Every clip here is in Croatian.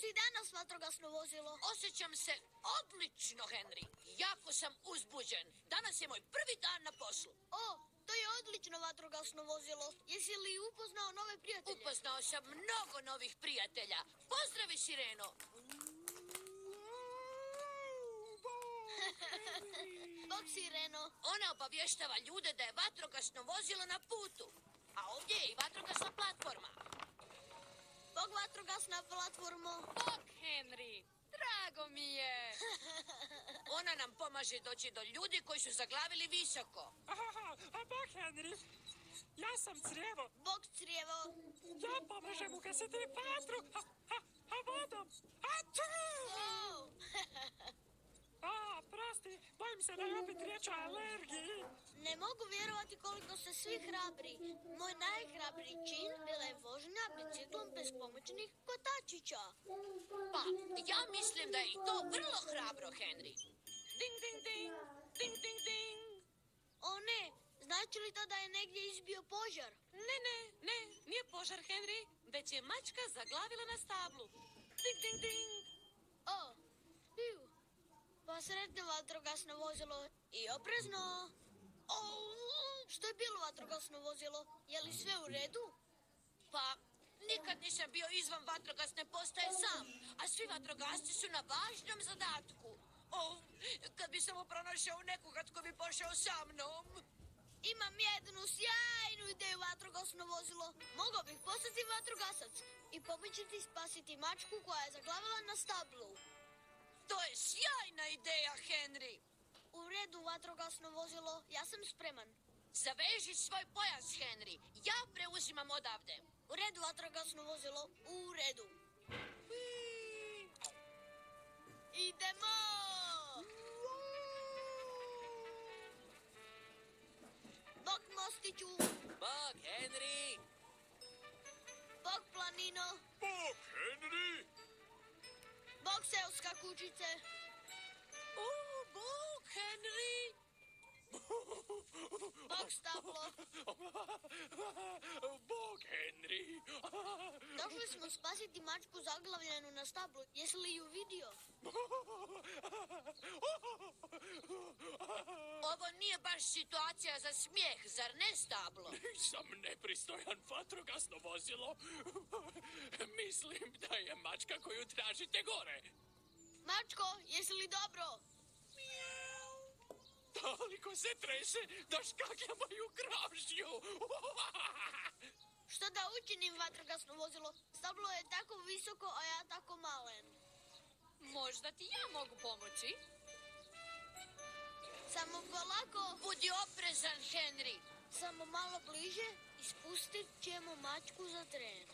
si danas vatrogasno vozilo? Osjećam se odlično, Henry. Jako sam uzbuđen. Danas je moj prvi dan na poslu. O, to je odlično vatrogasno vozilo. Jesi li upoznao nove prijatelje? Upoznao sam mnogo novih prijatelja. Pozdravi, Sireno. Bok, Sireno. Ona obavještava ljude da je vatrogasno vozilo na putu. A ovdje je i vatrogasna platforma. Bok, vatrogasna platforma. Bok, Henry! Drago mi je! Ona nam pomaže doći do ljudi koji su zaglavili visoko. Bok, Henry! Ja sam Crijevo. Bok, Crijevo. Ja pomažem ugasiti vatru. Vodom. O! Prosti, bojim se da je opet riječ o alergiji. Ne mogu vjerovati koliko ste svi hrabri. Moj najhrabriji čin bila je vožnja biciklom bez pomoćnih kotačića. Pa, ja mislim da je i to vrlo hrabro, Henry. Ding, ding, ding! Ding, ding, ding! O ne, znači li to da je negdje izbio požar? Ne, nije požar, Henry, već je mačka zaglavila na stablu. Ding, ding, ding! O, piu. Pa sretno vatrogasno vozilo i oprezno. O, što je bilo vatrogasno vozilo? Je li sve u redu? Pa, nikad nisam bio izvan vatrogasne postaje sam, a svi vatrogasci su na važnom zadatku. O, kad bi samo pronašao nekoga tko bi pošao sa mnom. Imam jednu sjajnu ideju vatrogasno vozilo. Mogao bih postati vatrogasac i pomoći ti spasiti mačku koja je zaglavila na stablu. To je sjajna ideja, Henry. U redu, vatrogasno vozilo, ja sam spreman. Zaveži svoj pojas, Henry. Ja preuzimam odavde. U redu, vatrogasno vozilo, u redu. Idemo! Bok, mostiću! Bok, Henry! Bok, planino! Bok, Henry! Bok, seoska kućice! Bok, Henry! Bok, stablo! Bok, Henry! Došli smo spasiti mačku zaglavljenu na stablu. Jesi li ju vidio? Ovo nije baš situacija za smijeh, zar ne, stablo? Nisam nepristojan vatrogasno vozilo. Mislim da je mačka koju tražite gore. Mačko, jesi li dobro? Toliko se trese da škakljamo moju krošnju. Što da učinim, vatrogasno vozilo? Stablo je tako visoko, a ja tako malen. Možda ti ja mogu pomoći? Samo polako, Budi oprezan, Henry. samo malo bliže i spustit ćemo mačku za tren.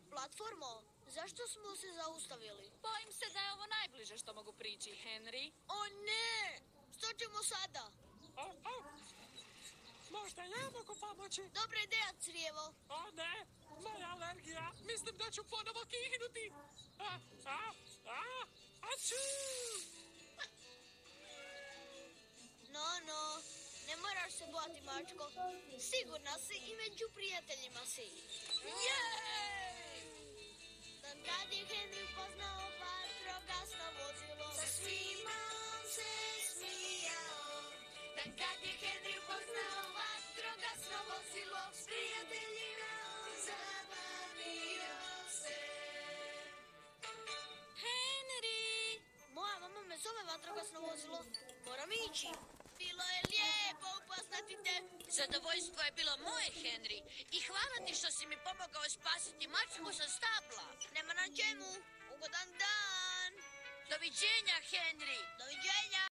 Platformo, zašto smo se zaustavili? Bojim se da je ovo najbliže što mogu prići, Henry. O ne! Što ćemo sada? Možda ja mogu pomoći. Dobra ideja, Crijevo. O ne, moja alergija. Mislim da ću ponovo kihnuti. Aču! No, ne moraš se bojati, mačko. Sigurna si i među prijateljima si. Jej! Kad je Henry upoznao vatrogasno vozilo, sa svima on se smijao. Kad je Henry upoznao vatrogasno vozilo, s prijateljima on zabavio se. Henry! Moja mama me zove vatrogasno vozilo. Moram ići. Bilo je lijepo upoznati te. Zadovoljstvo je bilo moje, Henry. I hvala ti što si mi pomogao spasiti mačku sa stabla. Nema na čemu. Ugodan dan. Doviđenja, Henry. Doviđenja.